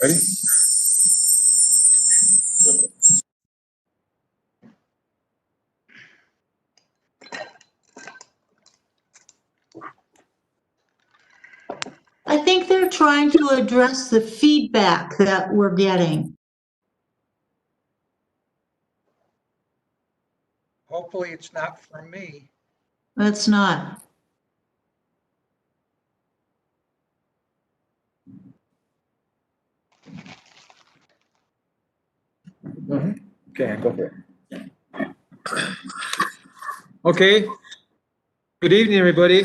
Ready? I think they're trying to address the feedback that we're getting. Hopefully it's not from me. It's not. Okay, go for it. Okay. Good evening, everybody.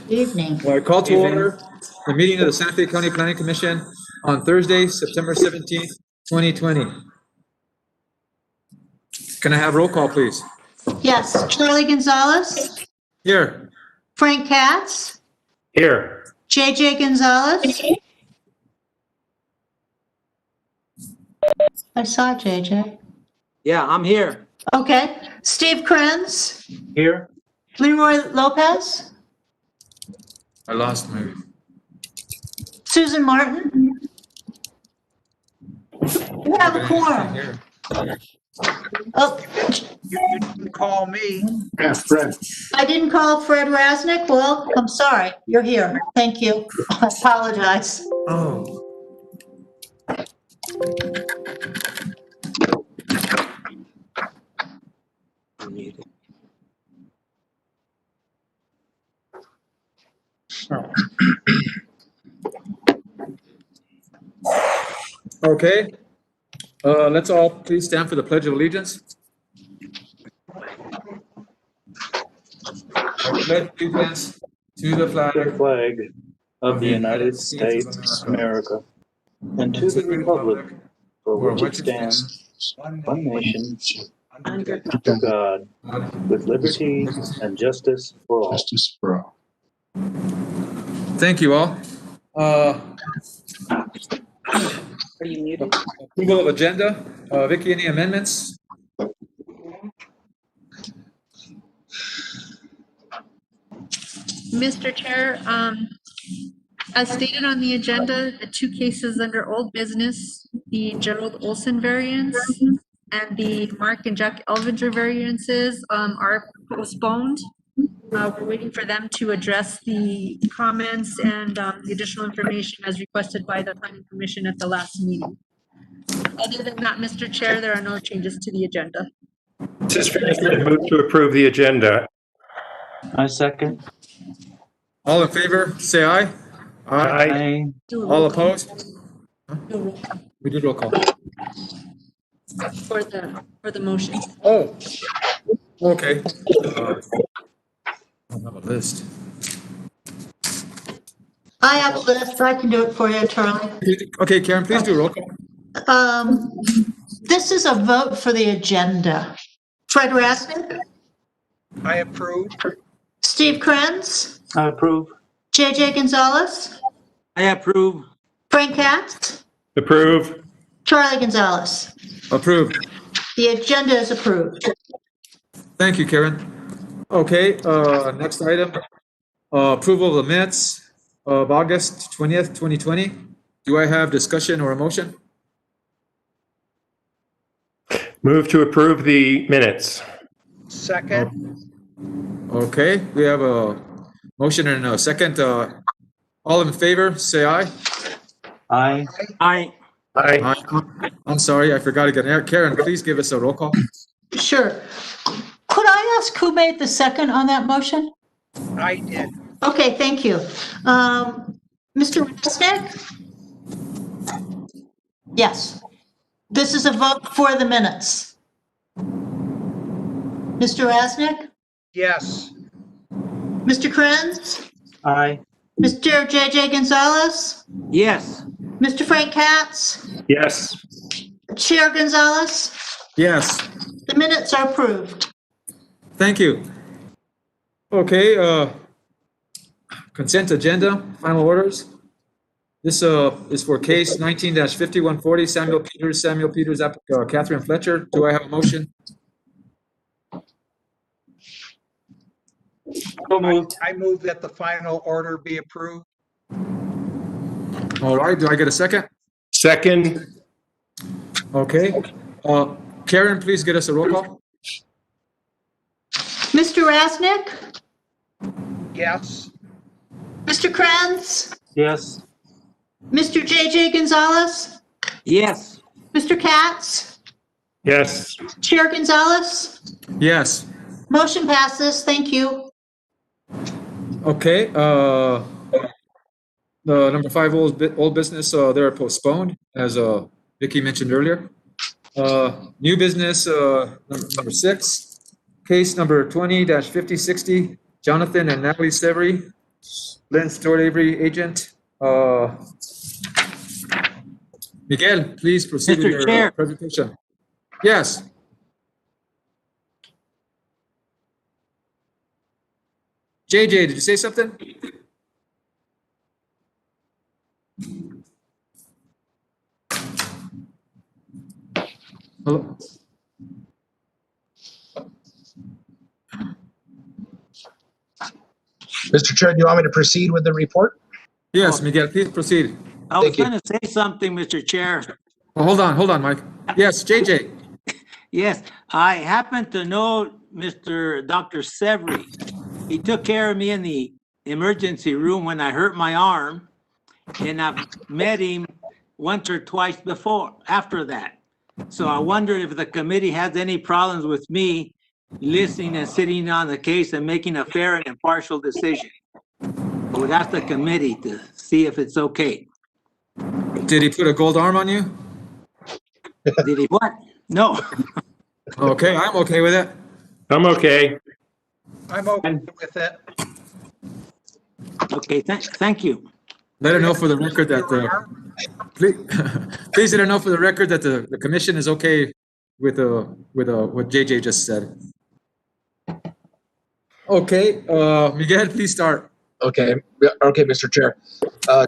Evening. I call to order the meeting of the Santa Fe County Planning Commission on Thursday, September 17th, 2020. Can I have roll call, please? Yes, Charlie Gonzalez, Here. Frank Katz, Here. JJ Gonzalez. I saw JJ. Yeah, I'm here. Okay, Steve Krenz, Here. Leroy Lopez, I lost my. Susan Martin. We have a quorum. Here. Oh, You didn't call me. Yeah, Fred. I didn't call Fred Rasnick. Well, I'm sorry. You're here. Thank you. I apologize. Oh. Okay. Let's all please stand for the Pledge of Allegiance. I pledge allegiance to the flag The flag of the United States of America and to the republic for which it stands, one nation, under God, with liberty and justice for all. Thank you all. Are you muted? Approval of agenda. Vicky, any amendments? Mr. Chair, as stated on the agenda, the two cases under old business, the Gerald Olson variance and the Mark and Jack Elvinger variances are postponed. We're waiting for them to address the comments and the additional information as requested by the Planning Commission at the last meeting. Other than that, Mr. Chair, there are no changes to the agenda. This is Fred. Move to approve the agenda. I second. All in favor, say aye. Aye. Do a All roll call. opposed? Do a roll call We did roll call. for the motion. Oh, okay. I don't have a list. I have a list. I can do it for you, Charlie. Okay, Karen, please do roll call. This is a vote for the agenda. Fred Rasnick, I approve. Steve Krenz, I approve. JJ Gonzalez, I approve. Frank Katz, Approve. Charlie Gonzalez. Approved. The agenda is approved. Thank you, Karen. Okay, next item, approval of the minutes of August 20th, 2020. Do I have discussion or a motion? Move to approve the minutes. Second. Okay, we have a motion and a second. All in favor, say aye. Aye. I Aye. I'm sorry, I forgot again. Karen, please give us a roll call. Sure. Could I ask who made the second on that motion? I did. Okay, thank you. Mr. Rasnick? Yes. This is a vote for the minutes. Mr. Rasnick? Yes. Mr. Krenz? Aye. Mr. JJ Gonzalez? yes. Mr. Frank Katz? Yes. Chair Gonzalez? Yes, The minutes are approved. thank you. Okay, consent agenda, final orders. This is for case 19-5140, Samuel Peters, Catherine Fletcher. Do I have a motion? So moved. I move that the final order be approved. All right, do I get a second? Second, Okay. Karen, please get us a roll call. Mr. Rasnick? Yes. Mr. Kranz? Yes. Mr. JJ Gonzalez? Yes. Mr. Katz? yes. Chair Gonzalez? Yes. Motion passes. Thank you. Okay, the number 5 old business, they're postponed, as Vicky mentioned earlier. New business, number 6, case number 20-5060, Jonathan and Natalie Severy, Lynn Stewart Avery agent. Miguel, please proceed with Mr. your Chair. presentation. Yes. JJ, did you say something? Hello? Mr. Chair, do you want me to proceed with the report? Yes, Miguel, please proceed. I was Thank you. going to say something, Mr. Chair. Oh, hold on, Mike. Yes, JJ. Yes, I happen to know Mr. Dr. Severy. He took care of me in the emergency room when I hurt my arm, and I've met him once or twice before, after that. So I wonder if the committee has any problems with me listening and sitting on the case and making a fair and impartial decision. I would ask the committee to see if it's okay. Did he put a gold arm on you? Did he what? No. Okay, I'm okay with it. I'm okay. I'm okay with it. Okay, thank you. Let her know for the record that please, please let her know for the record that the commission is okay with what JJ just said. Okay, Miguel, please start. Okay, Mr. Chair.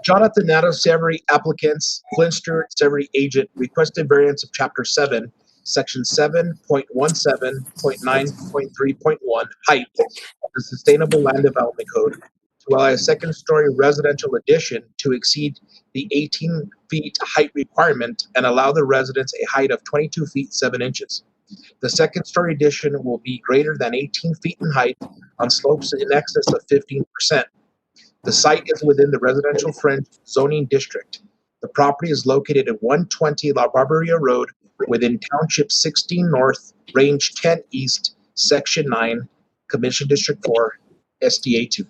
Jonathan Nato Severy applicants, Flynn Stewart Severy agent requested variance of Chapter 7, Section 7.17.9.3.1 height of the Sustainable Land Development Code to allow a second-story residential addition to exceed the 18 feet height requirement and allow the residents a height of 22 feet 7 inches. The second-story addition will be greater than 18 feet in height on slopes in excess of 15%. The site is within the residential fringe zoning district. The property is located at 120 La Barberia Road within Township 16 North, Range 10 East, Section 9, Commission District 4, SDA 2.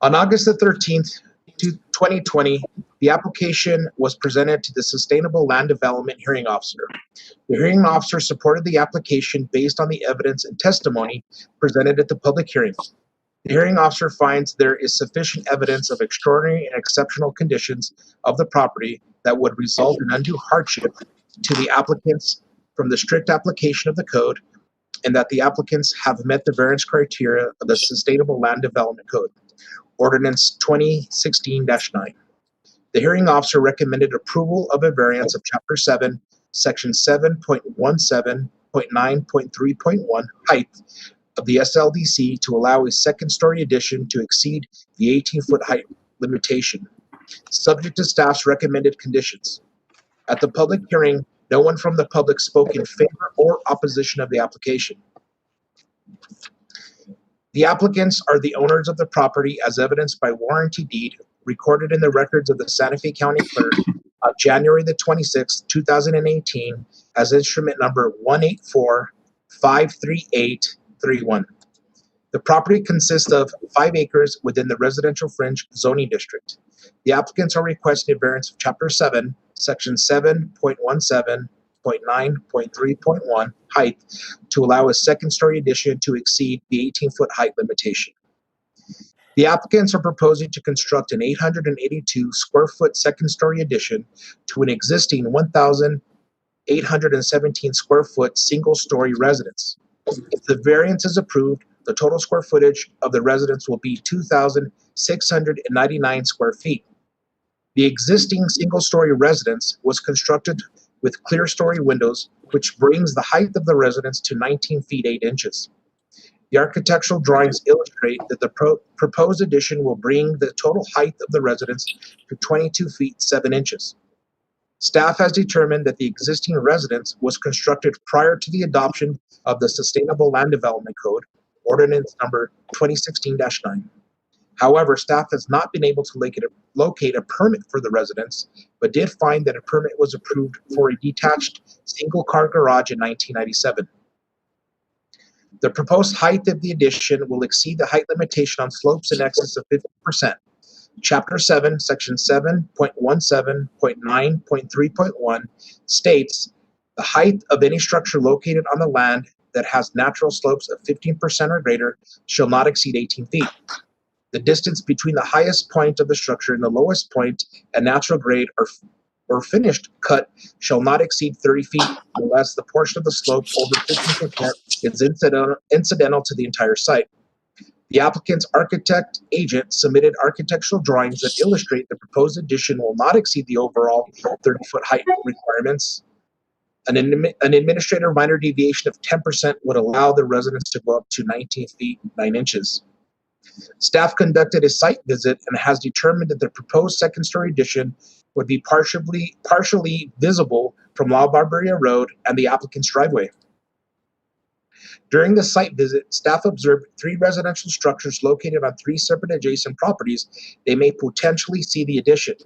On August the 13th, 2020, the application was presented to the Sustainable Land Development Hearing Officer. The hearing officer supported the application based on the evidence and testimony presented at the public hearing. The hearing officer finds there is sufficient evidence of extraordinary and exceptional conditions of the property that would result in undue hardship to the applicants from the strict application of the code, and that the applicants have met the variance criteria of the Sustainable Land Development Code, Ordinance 2016-9. The hearing officer recommended approval of a variance of Chapter 7, Section 7.17.9.3.1 height of the SLDC to allow a second-story addition to exceed the 18-foot height limitation, subject to staff's recommended conditions. At the public hearing, no one from the public spoke in favor or opposition of the application. The applicants are the owners of the property as evidenced by warranty deed recorded in the records of the Santa Fe County Clerk on January the 26th, 2018 as instrument number 184-53831. The property consists of 5 acres within the residential fringe zoning district. The applicants are requesting a variance of Chapter 7, Section 7.17.9.3.1 height to allow a second-story addition to exceed the 18-foot height limitation. The applicants are proposing to construct an 882 square foot second-story addition to an existing 1,817 square foot single-story residence. If the variance is approved, the total square footage of the residence will be 2,699 square feet. The existing single-story residence was constructed with clear story windows, which brings the height of the residence to 19 feet 8 inches. The architectural drawings illustrate that the proposed addition will bring the total height of the residence to 22 feet 7 inches. Staff has determined that the existing residence was constructed prior to the adoption of the Sustainable Land Development Code, Ordinance Number 2016-9. However, staff has not been able to locate a permit for the residence, but did find that a permit was approved for a detached single-car garage in 1997. The proposed height of the addition will exceed the height limitation on slopes in excess of 50%. Chapter 7, Section 7.17.9.3.1 states, the height of any structure located on the land that has natural slopes of 15% or greater shall not exceed 18 feet. The distance between the highest point of the structure and the lowest point at natural grade or finished cut shall not exceed 30 feet unless the portion of the slope over 15% is incidental to the entire site. The applicant's architect agent submitted architectural drawings that illustrate the proposed addition will not exceed the overall 30-foot height requirements. An administrative minor deviation of 10% would allow the residence to go up to 19 feet 9 inches. Staff conducted a site visit and has determined that the proposed second-story addition would be partially visible from La Barberia Road and the applicant's driveway. During the site visit, staff observed 3 residential structures located on 3 separate adjacent properties. They may potentially see the addition.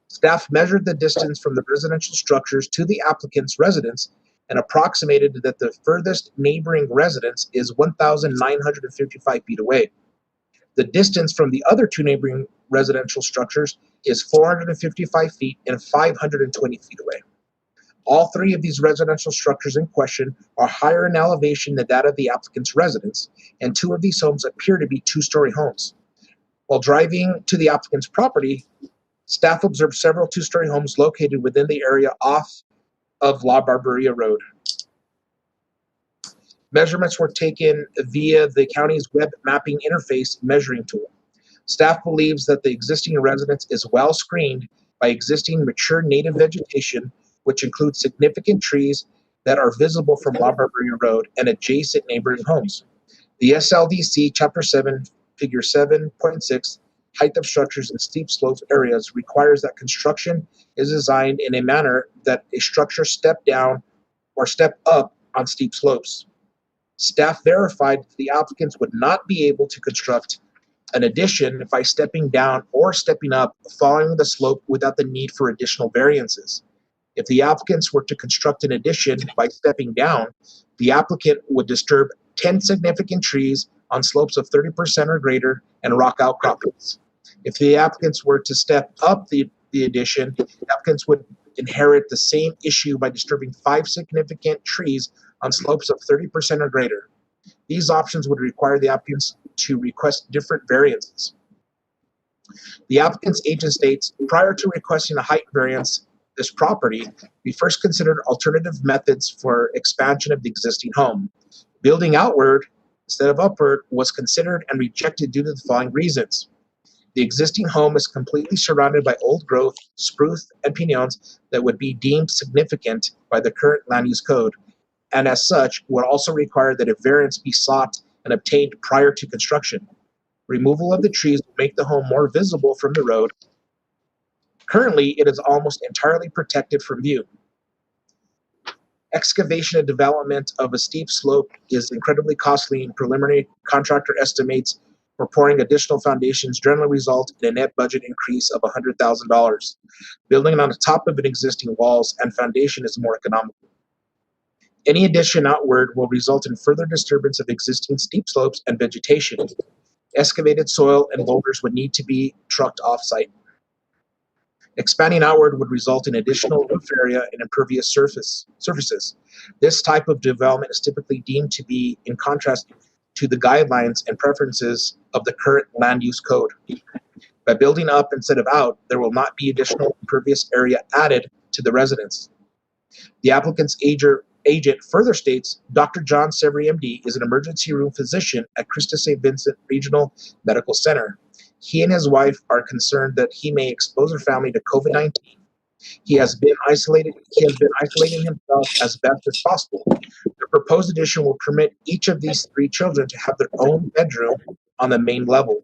Staff measured the distance from the residential structures to the applicant's residence and approximated that the furthest neighboring residence is 1,955 feet away. The distance from the other 2 neighboring residential structures is 455 feet and 520 feet away. All 3 of these residential structures in question are higher in elevation than that of the applicant's residence, and 2 of these homes appear to be 2-story homes. While driving to the applicant's property, staff observed several 2-story homes located within the area off of La Barberia Road. Measurements were taken via the county's web mapping interface measuring tool. Staff believes that the existing residence is well screened by existing mature native vegetation, which includes significant trees that are visible from La Barberia Road and adjacent neighboring homes. The SLDC Chapter 7, Figure 7.6, height of structures in steep slope areas requires that construction is designed in a manner that a structure step down or step up on steep slopes. Staff verified that the applicants would not be able to construct an addition by stepping down or stepping up following the slope without the need for additional variances. If the applicants were to construct an addition by stepping down, the applicant would disturb 10 significant trees on slopes of 30% or greater and rock outcroppings. If the applicants were to step up the addition, the applicants would inherit the same issue by disturbing 5 significant trees on slopes of 30% or greater. These options would require the applicants to request different variances. The applicant's agent states, prior to requesting a height variance this property, we first considered alternative methods for expansion of the existing home. Building outward instead of upward was considered and rejected due to the following reasons. The existing home is completely surrounded by old growth, spruce, and piñons that would be deemed significant by the current land use code, and as such would also require that a variance be sought and obtained prior to construction. Removal of the trees will make the home more visible from the road. Currently, it is almost entirely protected from view. Excavation and development of a steep slope is incredibly costly, and preliminary contractor estimates for pouring additional foundations generally result in a net budget increase of $100,000. Building on the top of an existing walls and foundation is more economical. Any addition outward will result in further disturbance of existing steep slopes and vegetation. Excavated soil and boulders would need to be trucked off-site. Expanding outward would result in additional roof area and impervious surfaces. This type of development is typically deemed to be in contrast to the guidelines and preferences of the current land use code. By building up instead of out, there will not be additional impervious area added to the residence. The applicant's agent further states, Dr. John Severy, MD, is an emergency room physician at Christus St. Vincent Regional Medical Center. He and his wife are concerned that he may expose their family to COVID-19. He has been isolating himself as best as possible. The proposed addition will permit each of these 3 children to have their own bedroom on the main level.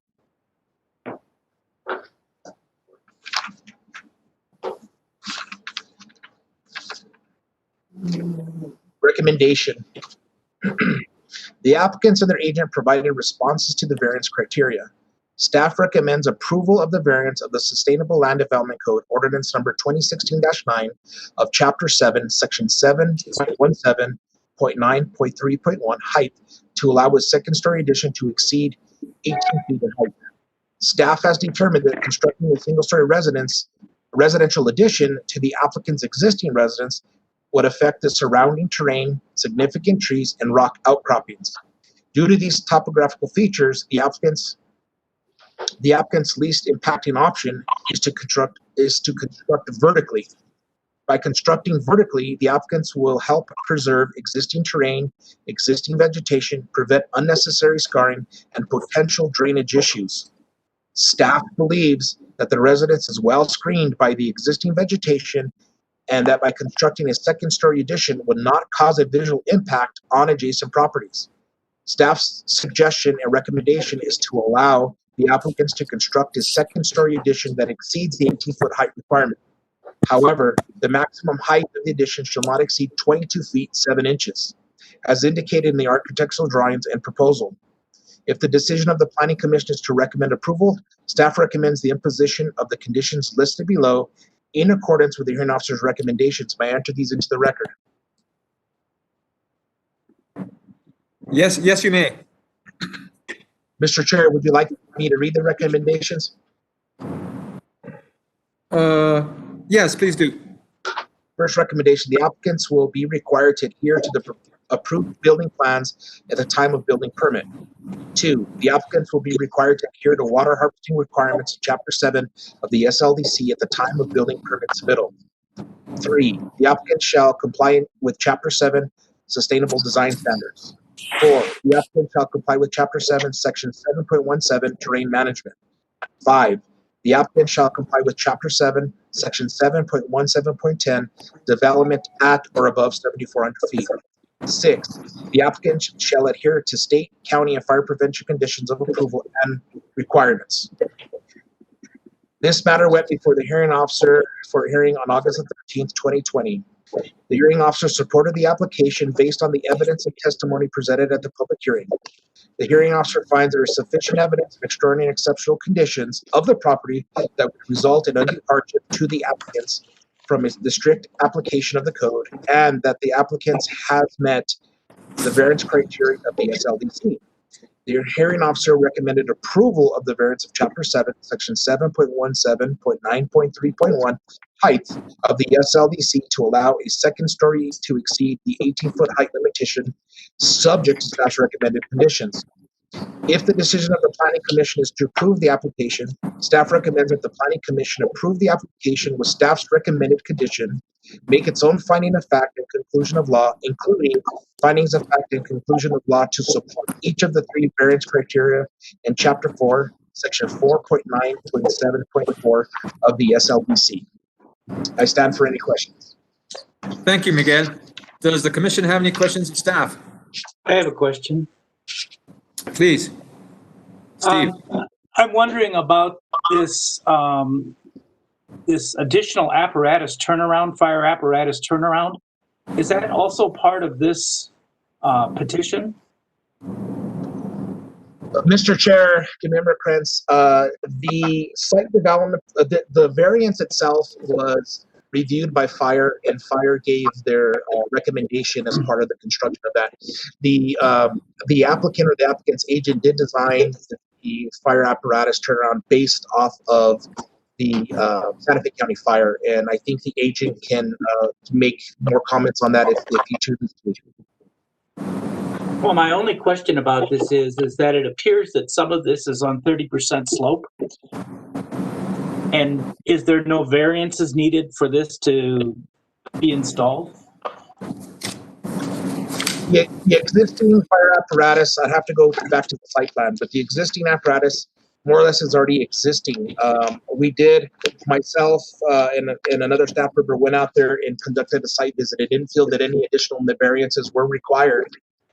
Recommendation. The applicants and their agent provided responses to the variance criteria. Staff recommends approval of the variance of the Sustainable Land Development Code, Ordinance Number 2016-9 of Chapter 7, Section 7.17.9.3.1 height to allow a second-story addition to exceed 18 feet in height. Staff has determined that constructing a single-story residential addition to the applicant's existing residence would affect the surrounding terrain, significant trees, and rock outcroppings. Due to these topographical features, the applicant's least impacting option is to construct vertically. By constructing vertically, the applicants will help preserve existing terrain, existing vegetation, prevent unnecessary scarring, and potential drainage issues. Staff believes that the residence is well screened by the existing vegetation and that by constructing a second-story addition would not cause a visual impact on adjacent properties. Staff's suggestion and recommendation is to allow the applicants to construct a second-story addition that exceeds the 18-foot height requirement. However, the maximum height of the addition shall not exceed 22 feet 7 inches, as indicated in the architectural drawings and proposal. If the decision of the Planning Commission is to recommend approval, staff recommends the imposition of the conditions listed below in accordance with the hearing officer's recommendations. May I enter these into the record? Yes, you may. Mr. Chair, would you like me to read the recommendations? Yes, please do. First recommendation, the applicants will be required to adhere to the approved building plans at the time of building permit. 2, the applicants will be required to adhere to water harvesting requirements in Chapter 7 of the SLDC at the time of building permit submittal. 3, the applicant shall comply with Chapter 7 sustainable design standards. 4, the applicant shall comply with Chapter 7, Section 7.17, terrain management. 5, the applicant shall comply with Chapter 7, Section 7.17.10, development at or above 7,400 feet. 6, the applicant shall adhere to state, county, and fire prevention conditions of approval and requirements. This matter went before the hearing officer for hearing on August 13th, 2020. The hearing officer supported the application based on the evidence and testimony presented at the public hearing. The hearing officer finds there is sufficient evidence of extraordinary and exceptional conditions of the property that would result in undue hardship to the applicants from the strict application of the code, and that the applicants has met the variance criteria of the SLDC. The hearing officer recommended approval of the variance of Chapter 7, Section 7.17.9.3.1 height of the SLDC to allow a second story to exceed the 18-foot height limitation, subject to staff's recommended conditions. If the decision of the Planning Commission is to approve the application, staff recommends that the Planning Commission approve the application with staff's recommended condition, make its own finding of fact and conclusion of law, including findings of fact and conclusion of law to support each of the 3 variance criteria in Chapter 4, Section 4.9.7.4 of the SLDC. I stand for any questions. Thank you, Miguel. Does the commission have any questions of staff? I have a question. Please. Steve. I'm wondering about this this additional apparatus turnaround, fire apparatus turnaround. Is that also part of this petition? Mr. Chair, Member Krentz, the site development, the variance itself was reviewed by fire, and fire gave their recommendation as part of the construction of that. The applicant or the applicant's agent did design the fire apparatus turnaround based off of the Santa Fe County Fire, and I think the agent can make more comments on that if he chooses to. Well, my only question about this is that it appears that some of this is on 30% slope. And is there no variances needed for this to be installed? The existing fire apparatus, I'd have to go back to the site plan, but the existing apparatus more or less is already existing. We did, myself and another staff member went out there and conducted a site visit. It didn't feel that any additional variances were required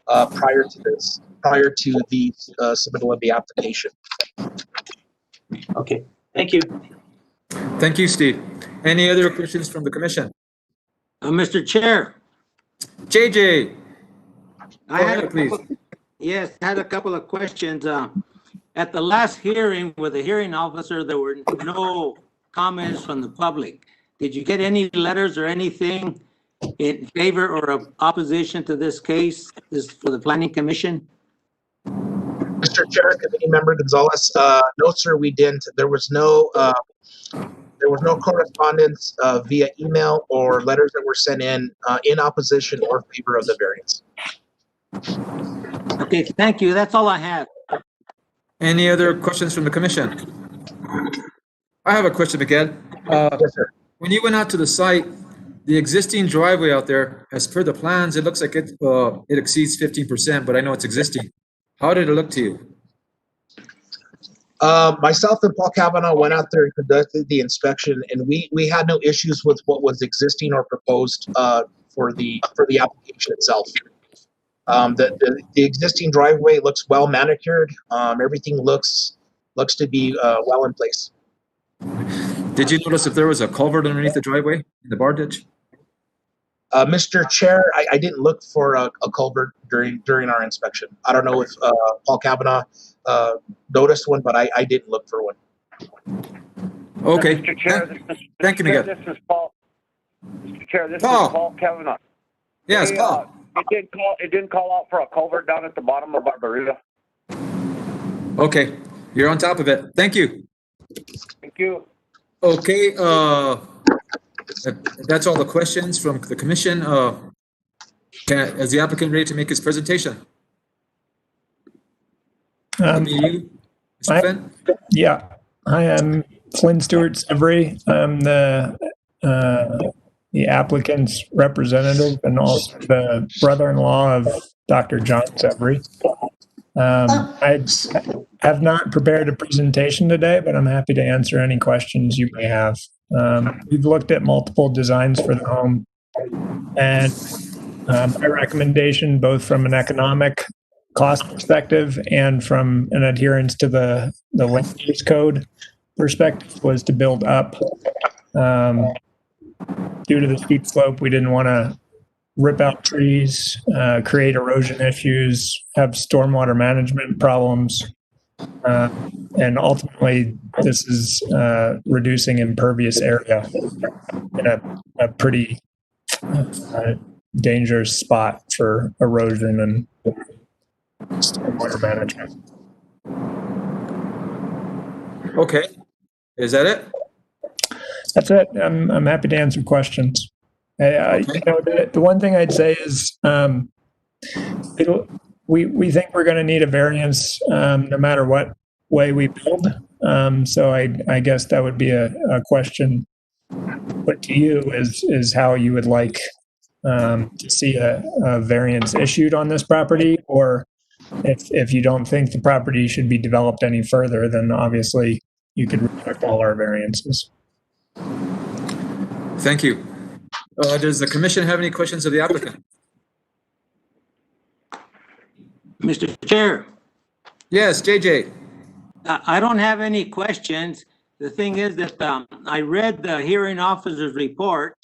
prior to the submittal of the application. Okay, thank you. Thank you, Steve. Any other questions from the commission? Mr. Chair, JJ, I Go had ahead, a please. couple, yes, had a couple of questions. At the last hearing with the hearing officer, there were no comments from the public. Did you get any letters or anything in favor or of opposition to this case, this for the planning commission? Mr. Chair, Committee Member Gonzalez, no, sir, we didn't. There was no correspondence via email or letters that were sent in opposition or favor of the variance. Okay, thank you. That's all I have. Any other questions from the commission? I have a question, Miguel. Yes, sir. When you went out to the site, the existing driveway out there, as per the plans, it looks like it exceeds 15%, but I know it's existing. How did it look to you? Myself and Paul Kavanaugh went out there and conducted the inspection, and we had no issues with what was existing or proposed for the application itself. The existing driveway looks well manicured. Everything looks to be well in place. Did you notice if there was a culvert underneath the driveway in the bar ditch? Mr. Chair, I didn't look for a culvert during our inspection. I don't know if Paul Kavanaugh noticed one, but I didn't look for one. Okay. Mr. Chair, this is, Thank you, Miguel. This is Paul. Mr. Chair, this Paul. is Paul Kavanaugh. Yes, Hey, Paul. It didn't call out for a culvert down at the bottom of Barbarita. Okay, you're on top of it. Thank you. Thank you. Okay, that's all the questions from the commission. Is the applicant ready to make his presentation? You, Mr. Finn? Yeah, I am Flynn Stewart Severy. I'm the applicant's representative and also the brother-in-law of Dr. John Severy. I have not prepared a presentation today, but I'm happy to answer any questions you may have. We've looked at multiple designs for the home, and my recommendation, both from an economic cost perspective and from an adherence to the land use code perspective, was to build up. Due to the steep slope, we didn't want to rip out trees, create erosion issues, have stormwater management problems. And ultimately, this is reducing impervious area in a pretty dangerous spot for erosion and stormwater management. Okay, is that it? That's it. I'm happy to answer questions. The one thing I'd say is we think we're going to need a variance no matter what way we build. So I guess that would be a question put to you is how you would like to see a variance issued on this property, or if you don't think the property should be developed any further, then obviously you could reject all our variances. Thank you. Does the commission have any questions of the applicant? Mr. Chair, Yes, JJ. I don't have any questions. The thing is that I read the hearing officer's report,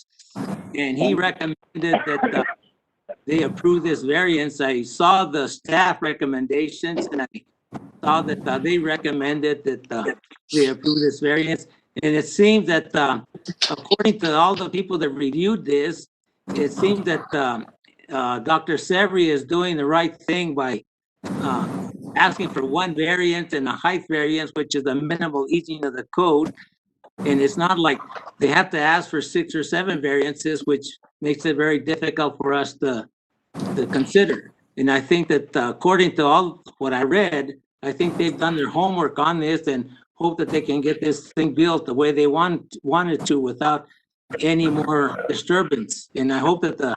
and he recommended that they approve this variance. I saw the staff recommendations, and I saw that they recommended that they approve this variance. And it seems that according to all the people that reviewed this, it seems that Dr. Severy is doing the right thing by asking for one variance and a height variance, which is a minimal easing of the code. And it's not like they have to ask for 6 or 7 variances, which makes it very difficult for us to consider. And I think that according to all what I read, I think they've done their homework on this and hope that they can get this thing built the way they wanted to without any more disturbance. And I hope that the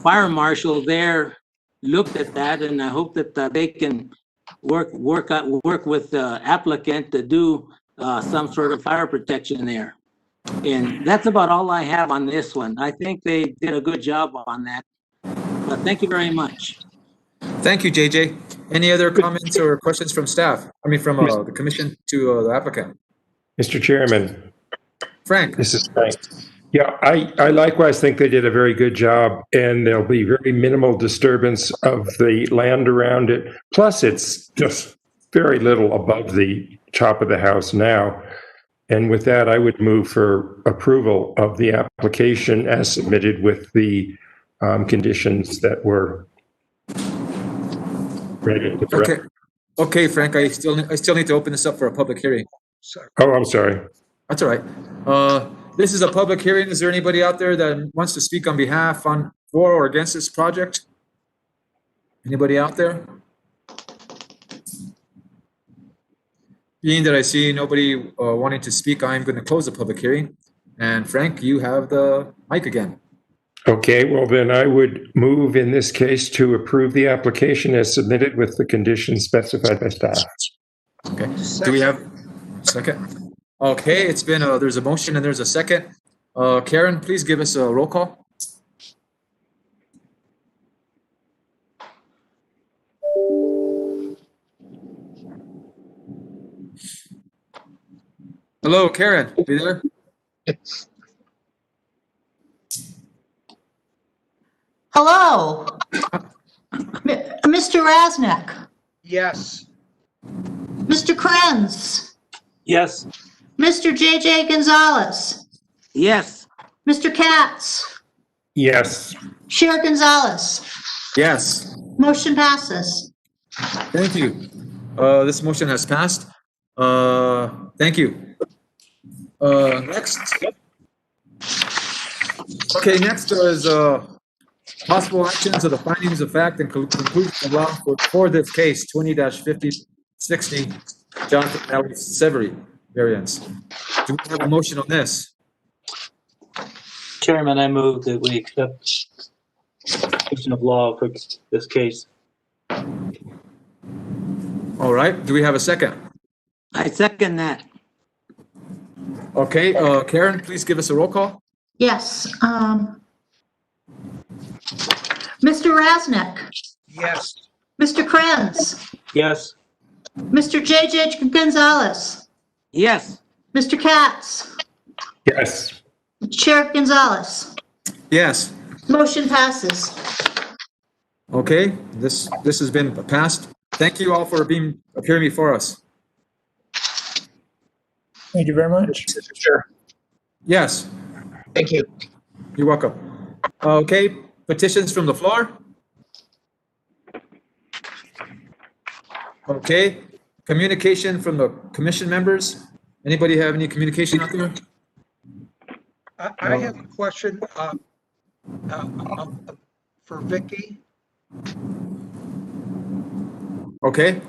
fire marshal there looked at that, and I hope that they can work with the applicant to do some sort of fire protection there. And that's about all I have on this one. I think they did a good job on that. But thank you very much. Thank you, JJ. Any other comments or questions from staff? I mean, from the commission to the applicant? Mr. Chairman, Frank? this is Frank. Yeah, I likewise think they did a very good job, and there'll be very minimal disturbance of the land around it. Plus, it's just very little above the top of the house now. And with that, I would move for approval of the application as submitted with the conditions that were ready to. Okay. Okay, Frank, I still need to open this up for a public hearing. Sorry. Oh, I'm sorry. That's all right. This is a public hearing. Is there anybody out there that wants to speak on behalf for or against this project? Anybody out there? Being that I see nobody wanting to speak, I'm going to close the public hearing. And Frank, you have the mic again. Okay, well then I would move in this case to approve the application as submitted with the conditions specified by staff. Okay. Do we have a second? Okay, it's been there's a motion and there's a second. Karen, please give us a roll call. Hello, Karen, you there? Hello? Mr. Rasnick? Yes. Mr. Krenz? Yes. Mr. JJ Gonzalez? Yes. Mr. Katz? Yes. Chair Gonzalez? Yes. Motion passes. Thank you. This motion has passed. Thank you. Next. Okay, next is possible actions of the findings of fact and conclusion of law for this case, 20-5060, Jonathan L. Severy variance. Do we have a motion on this? Chairman, I move that we accept conclusion of law for this case. All right, do we have a second? I second that. Okay, Karen, please give us a roll call. Yes. Mr. Rasnick? Yes. Mr. Krenz? Yes. Mr. JJ Gonzalez? Yes. Mr. Katz? Yes. Chair Gonzalez? Yes. Motion passes. Okay, this has been passed. Thank you all for appearing before us. Thank you very much. Mr. Chair. Yes, Thank you. you're welcome. Okay, petitions from the floor. Okay, communication from the commission members. Anybody have any communication out there? I have a question for Vicky. Okay,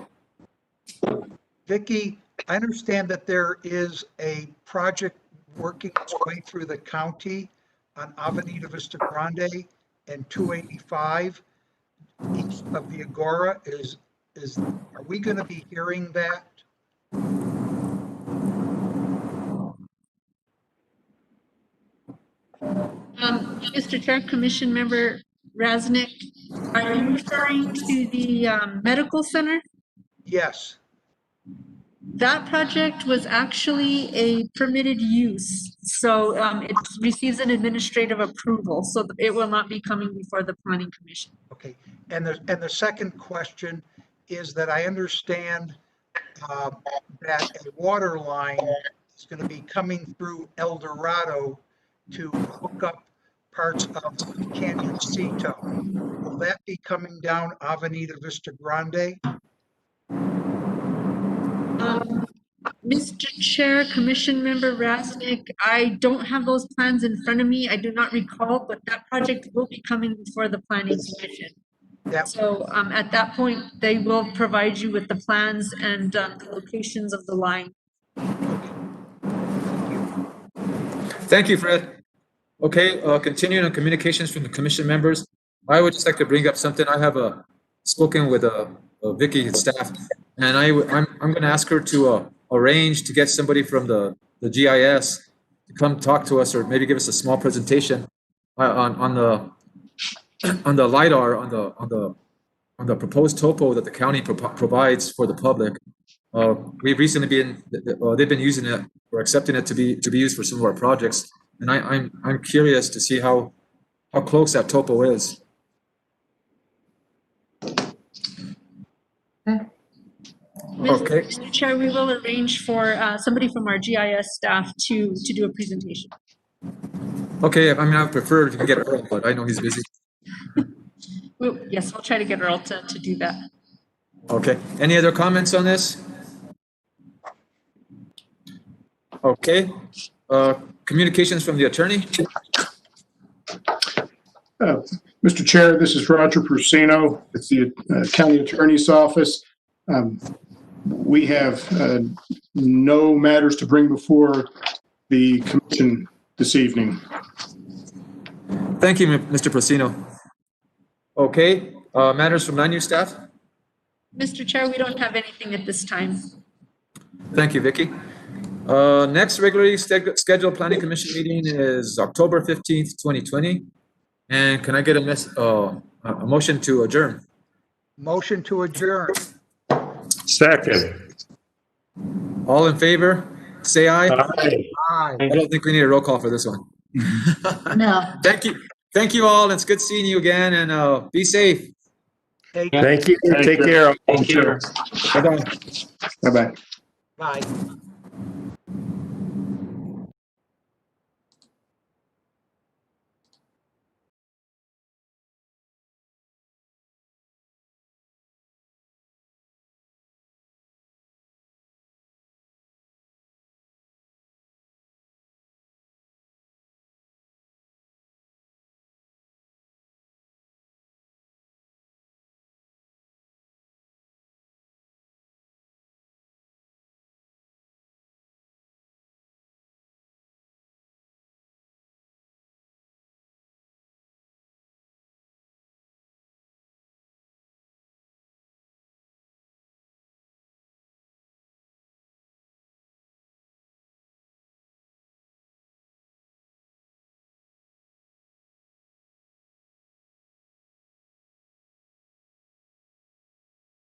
Vicky, I understand that there is a project working its way through the county on Avenida Vista Grande and 285 east of the Agora. Are we going to be hearing that? Mr. Chair, Commission Member Rasnick, are you referring to the medical center? Yes. That project was actually a permitted use, so it receives an administrative approval, so it will not be coming before the Planning Commission. Okay. And the second question is that I understand that a water line is going to be coming through El Dorado to hook up parts of Canyonsito. Will that be coming down Avenida Vista Grande? Mr. Chair, Commission Member Rasnick, I don't have those plans in front of me. I do not recall, but that project will be coming before the Planning Commission. So at that point, they will provide you with the plans and the locations of the line. thank you, Fred. Okay, continuing on communications from the commission members. I would just like to bring up something. I have spoken with Vicky and staff. And I'm going to ask her to arrange to get somebody from the GIS to come talk to us, or maybe give us a small presentation on the LiDAR, on the proposed topo that the county provides for the public. We've recently they've been using it or accepting it to be used for some of our projects, and I'm curious to see how close that topo is. Okay. Mr. Chair, we will arrange for somebody from our GIS staff to do a presentation. Okay, I mean, I prefer if you can get Earl, but I know he's busy. Yes, I'll try to get Earl to do that. Okay, any other comments on this? Okay, communications from the attorney? Mr. Chair, this is Roger Prusino with the County Attorney's Office. We have no matters to bring before the commission this evening. Thank you, Mr. Prusino. Okay, matters from non-use staff? Mr. Chair, we don't have anything at this time. Thank you, Vicky. Next regularly scheduled planning commission meeting is October 15th, 2020. And can I get a motion to adjourn? Motion to adjourn. Second. All in favor, say aye. Aye. Aye. I don't think we need a roll call for this one. No. Thank you all. It's good seeing you again, and be safe. Take Thank you. Take care. Thank you. Bye-bye. Bye-bye. Bye.